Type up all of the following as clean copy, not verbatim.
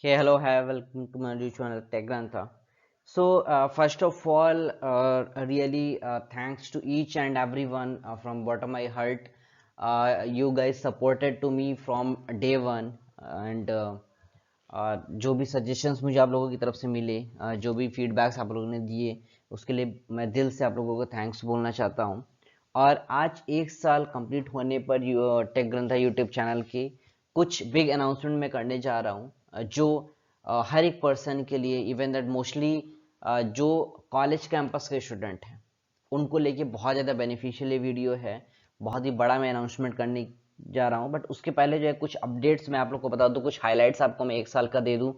Hey, hello, hi, welcome to my new channel Tech Grantha. First of all, really thanks to each and everyone from bottom of my heart. You guys supported to me from day one and जो भी suggestions मुझे आप लोगों की तरफ से मिले, जो भी फीडबैक्स आप लोगों ने दिए, उसके लिए मैं दिल से आप लोगों को थैंक्स बोलना चाहता हूँ। और आज 1 साल कंप्लीट होने पर टेक ग्रंथा यूट्यूब चैनल के कुछ बिग अनाउंसमेंट मैं करने जा रहा हूँ, जो हर एक पर्सन के लिए, इवन दैट मोस्टली जो कॉलेज कैंपस के स्टूडेंट हैं उनको लेके बहुत ज़्यादा बेनिफिशियल ये वीडियो है। बहुत ही बड़ा मैं अनाउंसमेंट करने जा रहा हूँ, बट उसके पहले जो है कुछ अपडेट्स मैं आप लोग को बता दूँ, कुछ हाइलाइट्स आपको मैं 1 साल का दे दूँ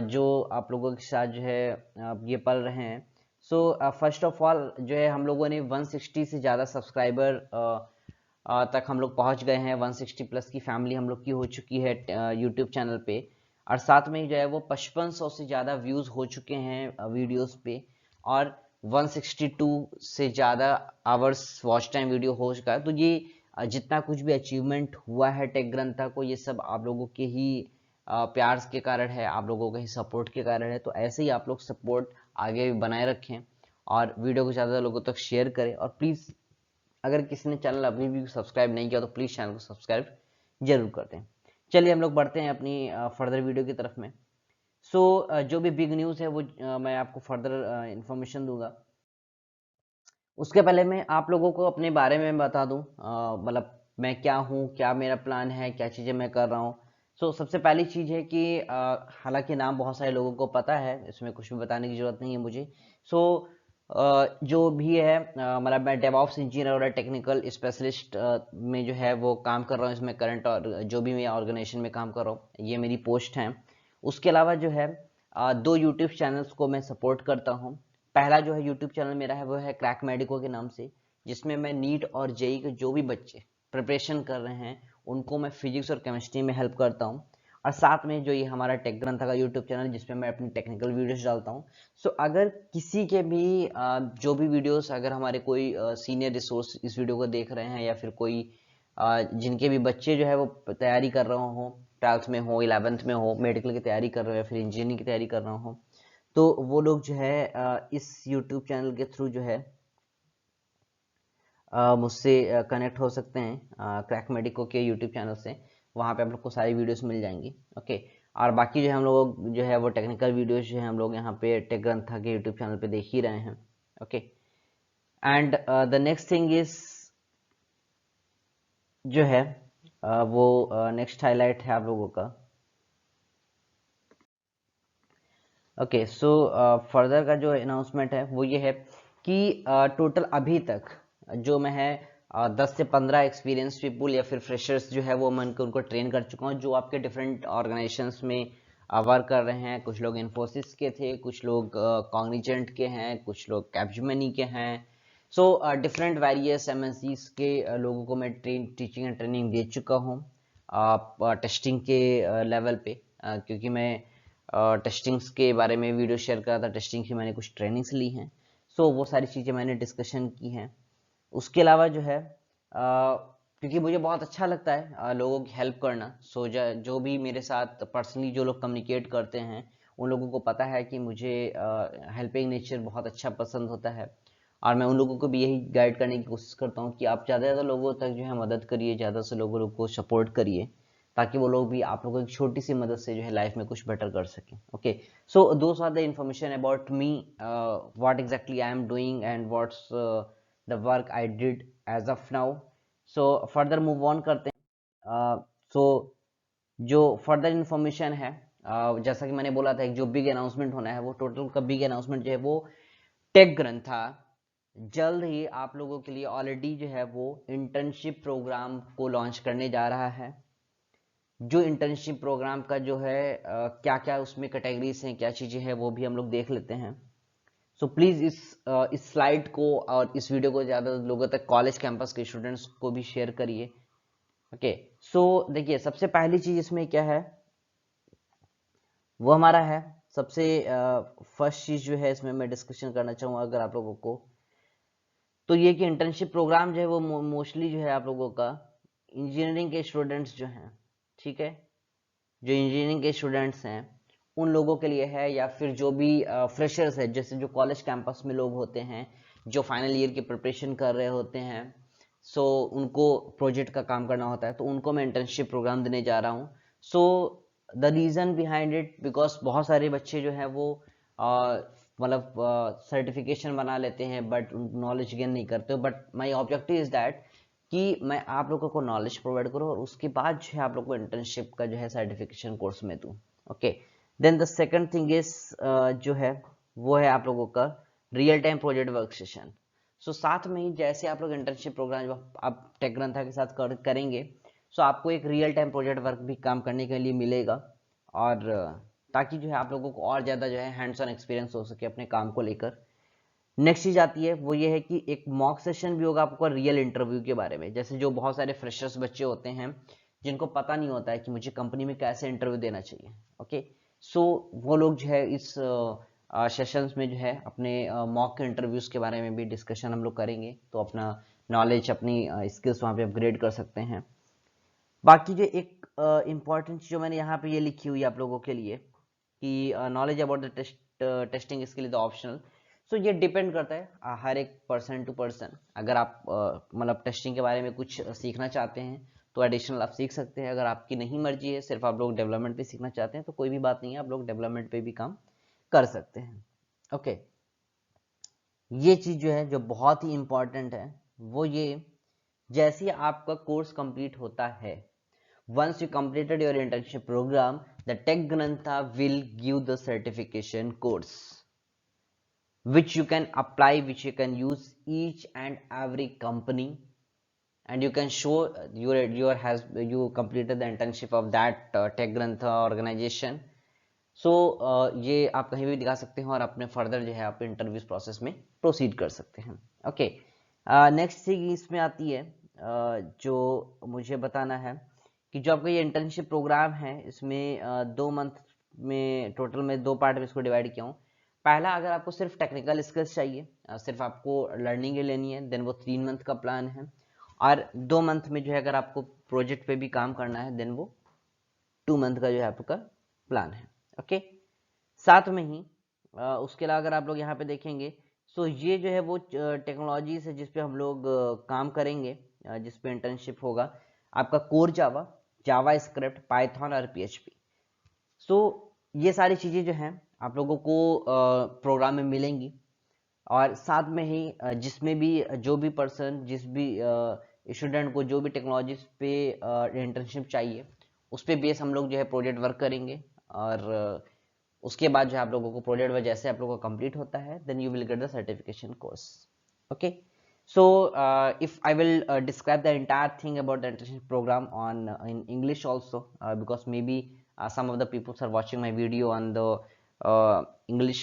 जो आप लोगों के साथ जो है ये पल रहे हैं। फर्स्ट ऑफ ऑल जो है हम लोगों ने 160 से ज़्यादा सब्सक्राइबर तक हम लोग पहुंच गए हैं। 160 प्लस की फैमिली हम लोग की हो चुकी है यूट्यूब चैनल पे। और साथ में जो है वो 5500 से ज़्यादा व्यूज़ हो चुके हैं वीडियोस पे, और 162 से ज़्यादा आवर्स वॉच टाइम वीडियो हो चुका है। तो ये जितना कुछ भी अचीवमेंट हुआ है टेक ग्रंथा को, ये सब आप लोगों के ही प्यार के कारण है, आप लोगों के ही सपोर्ट के कारण है। तो ऐसे ही आप लोग सपोर्ट आगे भी बनाए रखें और वीडियो को ज़्यादा लोगों तक शेयर करें। और प्लीज़ अगर किसी ने चैनल अभी भी सब्सक्राइब नहीं किया तो प्लीज़ चैनल को सब्सक्राइब जरूर कर दें। चलिए हम लोग बढ़ते हैं अपनी फर्दर वीडियो की तरफ में। जो भी बिग न्यूज़ है वो मैं आपको फर्दर इंफॉर्मेशन दूंगा। उसके पहले मैं आप लोगों को अपने बारे में बता दूं, मतलब मैं क्या हूं, क्या मेरा प्लान है, क्या चीज़ें मैं कर रहा हूं। सबसे पहली चीज़ है कि हालांकि नाम बहुत सारे लोगों को पता है, इसमें कुछ भी बताने की जरूरत नहीं है मुझे। सो जो भी है, मतलब मैं डेवऑप्स इंजीनियर और टेक्निकल स्पेशलिस्ट में जो है वो काम कर रहा हूँ इसमें करंट, और जो भी मैं ऑर्गेनाइजेशन में काम कर रहा हूँ ये मेरी पोस्ट है। उसके अलावा जो है 2 यूट्यूब चैनल्स को मैं सपोर्ट करता हूँ। पहला जो है यूट्यूब चैनल मेरा है वो है क्रैक मेडिको के नाम से, जिसमें मैं नीट और जेई के जो भी बच्चे प्रिपरेशन कर रहे हैं उनको मैं फिजिक्स और केमिस्ट्री में हेल्प करता हूँ। और साथ में जो ये हमारा टेक ग्रंथा का यूट्यूब चैनल, जिसमें मैं अपनी टेक्निकल वीडियोस डालता हूँ। अगर किसी के भी जो भी वीडियोस, अगर हमारे कोई सीनियर रिसोर्स इस वीडियो को देख रहे हैं, या फिर कोई जिनके भी बच्चे जो है वो तैयारी कर रहे हो, 12th में हो, 11th में हो, मेडिकल की तैयारी कर रहे हो या फिर इंजीनियरिंग की तैयारी कर रहे हो, तो वो लोग जो है इस यूट्यूब चैनल के थ्रू जो है मुझसे कनेक्ट हो सकते हैं क्रैक मेडिको के यूट्यूब चैनल से। वहाँ पे आप लोग को सारी वीडियोस मिल जाएंगी। ओके। और बाकी जो है हम लोग जो है वो टेक्निकल वीडियोस जो है हम लोग यहाँ पे टेक ग्रंथा के यूट्यूब चैनल पे देख ही रहे हैं। Okay. And the next thing is जो है वो नेक्स्ट हाईलाइट है आप लोगों का। ओके। फर्दर का जो अनाउंसमेंट है वो ये है कि टोटल अभी तक जो मैं है 10 से 15 एक्सपीरियंस पीपुल या फिर फ्रेशर्स जो है वो मैं उनको ट्रेन कर चुका हूँ, जो आपके डिफरेंट ऑर्गेनाइजेशंस में वर्क कर रहे हैं। कुछ लोग इन्फोसिस के थे, कुछ लोग कॉग्निजेंट के हैं, कुछ लोग कैपजेमिनी के हैं। डिफरेंट वेरियस एमएनसीज के लोगों को मैं टीचिंग एंड ट्रेनिंग दे चुका हूँ टेस्टिंग के लेवल पे, क्योंकि मैं टेस्टिंग्स के बारे में वीडियो शेयर करा था, टेस्टिंग की मैंने कुछ ट्रेनिंग्स ली हैं। वो सारी चीज़ें मैंने डिस्कशन की हैं। उसके अलावा जो है क्योंकि मुझे बहुत अच्छा लगता है लोगों की हेल्प करना। जो भी मेरे साथ पर्सनली जो लोग कम्युनिकेट करते हैं उन लोगों को पता है कि मुझे हेल्पिंग नेचर बहुत अच्छा पसंद होता है। और मैं उन लोगों को भी यही गाइड करने की कोशिश करता हूँ कि आप ज़्यादा से ज़्यादा लोगों तक जो है मदद करिए, ज़्यादा से लोगों को सपोर्ट करिए, ताकि वो लोग भी आप लोगों की छोटी सी मदद से जो है लाइफ में कुछ बेटर कर सकें। Okay. Those are the information about me, what exactly I am doing and what's the work I did as of now. Further move on करते हैं। जो फर्दर इंफॉर्मेशन है, जैसा कि मैंने बोला था एक जो बिग अनाउंसमेंट होना है, वो टोटल का बिग अनाउंसमेंट जो है वो टेक ग्रंथा जल्द ही आप लोगों के लिए ऑलरेडी जो है वो इंटर्नशिप प्रोग्राम को लॉन्च करने जा रहा है। जो इंटर्नशिप प्रोग्राम का जो है क्या क्या उसमें कैटेगरीज हैं, क्या चीजें हैं, वो भी हम लोग देख लेते हैं। प्लीज इस स्लाइड को और इस वीडियो को ज्यादा लोगों तक, कॉलेज कैंपस के स्टूडेंट्स को भी शेयर करिए। ओके। देखिए सबसे पहली चीज इसमें क्या है वो हमारा है, सबसे फर्स्ट चीज जो है इसमें मैं डिस्कशन करना चाहूंगा अगर आप लोगों को, तो ये कि इंटर्नशिप प्रोग्राम जो है वो मोस्टली जो है आप लोगों का इंजीनियरिंग के स्टूडेंट्स जो हैं, ठीक है, जो इंजीनियरिंग के स्टूडेंट्स हैं उन लोगों के लिए है या फिर जो भी फ्रेशर्स है, जैसे जो कॉलेज कैंपस में लोग होते हैं जो फाइनल ईयर की प्रिपरेशन कर रहे होते हैं, सो उनको प्रोजेक्ट का काम करना होता है, तो उनको मैं इंटर्नशिप प्रोग्राम देने जा रहा हूँ। So the reason behind it, because बहुत सारे बच्चे जो है वो मतलब सर्टिफिकेशन बना लेते हैं बट नॉलेज गेन नहीं करते। But my objective is that कि मैं आप लोगों को नॉलेज प्रोवाइड करूँ और उसके बाद जो है आप लोगों को इंटर्नशिप का जो है सर्टिफिकेशन कोर्स में दूँ। Okay, then the second thing is जो है वो है आप लोगों का real time project work session. So साथ में ही जैसे आप लोग इंटर्नशिप प्रोग्राम जब आप टेक ग्रंथा के साथ करेंगे, सो आपको एक रियल टाइम प्रोजेक्ट वर्क भी काम करने के लिए मिलेगा, और ताकि जो है आप लोगों को और ज़्यादा जो है हैंड्स ऑन एक्सपीरियंस हो सके अपने काम को लेकर। नेक्स्ट चीज आती है वो ये है कि एक मॉक सेशन भी होगा आपको रियल इंटरव्यू के बारे में। जैसे जो बहुत सारे फ्रेशर्स बच्चे होते हैं जिनको पता नहीं होता है कि मुझे कंपनी में कैसे इंटरव्यू देना चाहिए, ओके, सो वो लोग जो है इस सेशंस में जो है अपने मॉक इंटरव्यूज के बारे में भी डिस्कशन हम लोग करेंगे, तो अपना नॉलेज अपनी स्किल्स वहाँ पे अपग्रेड कर सकते हैं। बाकी जो एक इम्पॉर्टेंट चीज जो मैंने यहाँ पे ये लिखी हुई है आप लोगों के लिए कि knowledge about the testing skill is optional. So ये डिपेंड करता है हर एक पर्सन टू पर्सन। अगर आप मतलब टेस्टिंग के बारे में कुछ सीखना चाहते हैं तो एडिशनल आप सीख सकते हैं। अगर आपकी नहीं मर्जी है, सिर्फ आप लोग डेवलपमेंट पे सीखना चाहते हैं, तो कोई भी बात नहीं है, आप लोग डेवलपमेंट पे भी काम कर सकते हैं। ओके, ये चीज जो है जो बहुत ही इंपॉर्टेंट है वो ये, जैसे ही आपका कोर्स कंप्लीट होता है, once you completed your internship program, the Tech Grantha will give the certification course which you can apply, which you can use each and every company, and you can show you completed the internship of that Tech Grantha organization. सो ये आप कहीं भी दिखा सकते हैं और अपने further जो है आप इंटरव्यूज प्रोसेस में प्रोसीड कर सकते हैं। ओके, नेक्स्ट थिंग इसमें आती है जो मुझे बताना है कि जो आपका ये इंटर्नशिप प्रोग्राम है इसमें 2 मंथ में टोटल में 2 पार्ट में इसको डिवाइड किया हूँ। पहला, अगर आपको सिर्फ टेक्निकल स्किल्स चाहिए, सिर्फ आपको लर्निंग लेनी है, देन वो 3 मंथ का प्लान है। और 2 मंथ में जो है अगर आपको प्रोजेक्ट पे भी काम करना है, देन वो 2 मंथ का जो है आपका प्लान है। ओके, साथ में ही उसके अलावा अगर आप लोग यहाँ पे देखेंगे, सो ये जो है वो टेक्नोलॉजीज है जिसपे हम लोग काम करेंगे, जिसपे इंटर्नशिप होगा। आपका कोर जावा, जावा स्क्रिप्ट, पाइथन और पीएचपी। सो ये सारी चीजें जो हैं आप लोगों को प्रोग्राम में मिलेंगी। और साथ में ही जिसमें भी जो भी पर्सन, जिस भी स्टूडेंट को जो भी टेक्नोलॉजीज पे इंटर्नशिप चाहिए, उस पे बेस हम लोग जो है प्रोजेक्ट वर्क करेंगे। और उसके बाद जो है आप लोगों को प्रोजेक्ट वर्क जैसे आप लोगों का कंप्लीट होता है, then you will get the certification course. Okay, so if I will describe the entire thing about the internship program on in English also, because maybe some of the people are watching my video on the English,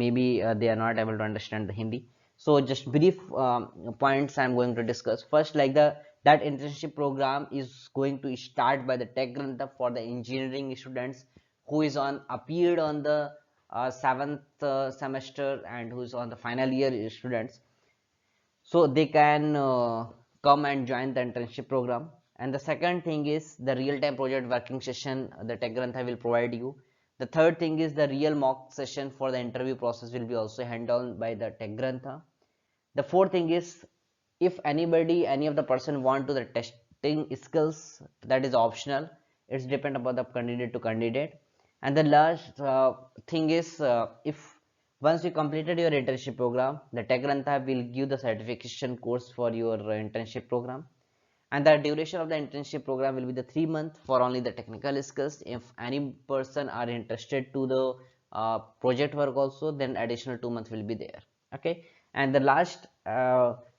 maybe they are not able to understand the Hindi. So just brief points I'm going to discuss. First, like that internship program is going to start by the Tech Grantha for the engineering students who is on appeared on the 7th semester and who is on the final year students, so they can come and join the internship program. And the second thing is the real-time project working session the Tech Grantha will provide you. The third thing is the real mock session for the interview process will be also handled by the Tech Grantha. The fourth thing is, if anybody, any of the person want to the testing skills, that is optional. It's depend upon the candidate to candidate. And the last thing is, if once you completed your internship program, the Tech Grantha will give the certification course for your internship program. And the duration of the internship program will be the 3 month for only the technical skills. If any person are interested to the project work also, then additional 2 months will be there. Okay, and the last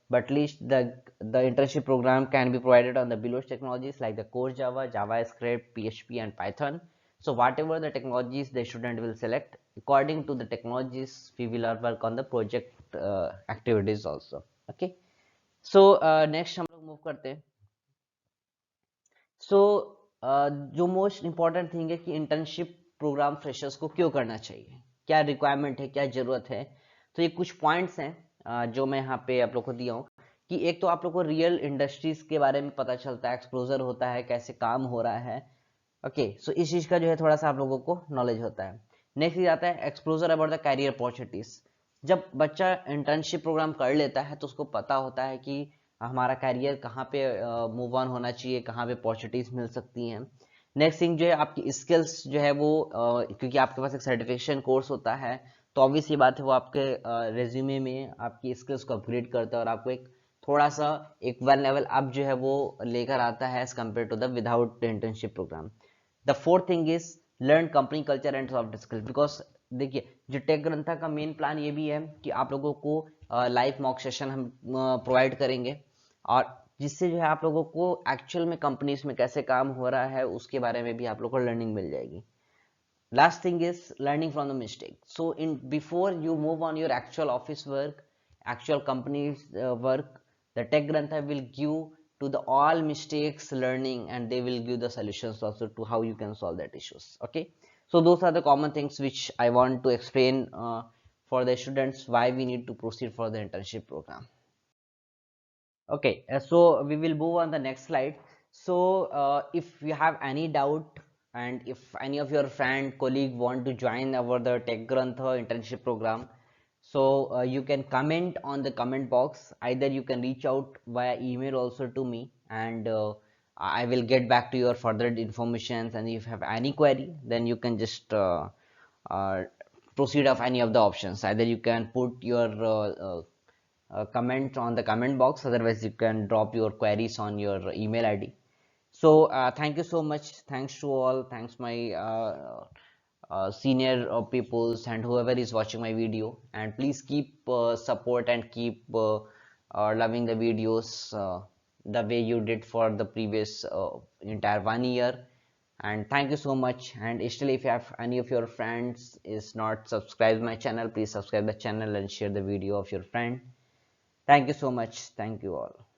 but least, the internship program can be provided on the below technologies like the core Java, JavaScript, PHP and Python. So whatever the technologies the student will select, according to the technologies we will work on the project activities also. Okay, so next हम लोग move करते हैं। सो जो most important thing है कि internship programme freshers को क्यों करना चाहिए, क्या रिक्वायरमेंट है, क्या जरूरत है। तो ये कुछ पॉइंट्स हैं जो मैं यहाँ पे आप लोग को दिया हूँ कि एक तो आप लोग को रियल इंडस्ट्रीज के बारे में पता चलता है, एक्सपोजर होता है, कैसे काम हो रहा है। ओके, सो इस चीज का जो है थोड़ा सा आप लोगों को नॉलेज होता है। नेक्स्ट चीज आता है exposure about the career opportunities. जब बच्चा इंटर्नशिप प्रोग्राम कर लेता है तो उसको पता होता है कि हमारा कैरियर कहाँ पे मूव ऑन होना चाहिए, कहाँ पे अपॉर्चुनिटीज मिल सकती हैं। नेक्स्ट थिंग जो है आपकी स्किल्स जो है वो क्योंकि आपके पास एक सर्टिफिकेशन कोर्स होता है तो ऑब्वियस ये बात है वो आपके रेज्यूमे में आपकी स्किल्स को अपग्रेड करता है और आपको एक थोड़ा सा एक वन लेवल अप जो है वो लेकर आता है as compare to the without internship programme. The fourth thing is learn company culture and soft skill. Because देखिए जो टेक ग्रंथा का मेन प्लान ये भी है कि आप लोगों को लाइव मॉक सेशन हम प्रोवाइड करेंगे और जिससे जो है आप लोगों को एक्चुअल में कंपनीज में कैसे काम हो रहा है उसके बारे में भी आप लोगों को लर्निंग मिल जाएगी। Last thing is learning from the mistake. So in before you move on your actual office work, actual company's work, the Tech Grantha will give to the all mistakes learning and they will give the solutions also to how you can solve that issues. Okay. So those are the common things which I want to explain for the students why we need to proceed for the internship program. Okay, so we will move on the next slide. So if you have any doubt and if any of your friend colleague want to join our the Tech Grantha internship program, so you can comment on the comment box. Either you can reach out via email also to me and I will get back to your further informations, and if you have any query then you can just uh, proceed of any of the options. Either you can put your comment on the comment box, otherwise you can drop your queries on your email id. So thank you so much, thanks to all, thanks my senior peoples and whoever is watching my video, and please keep support and keep loving the videos the way you did for the previous entire 1 year. And thank you so much, and still if you have any of your friends is not subscribed my channel, please subscribe the channel and share the video of your friend. Thank you so much. Thank you all.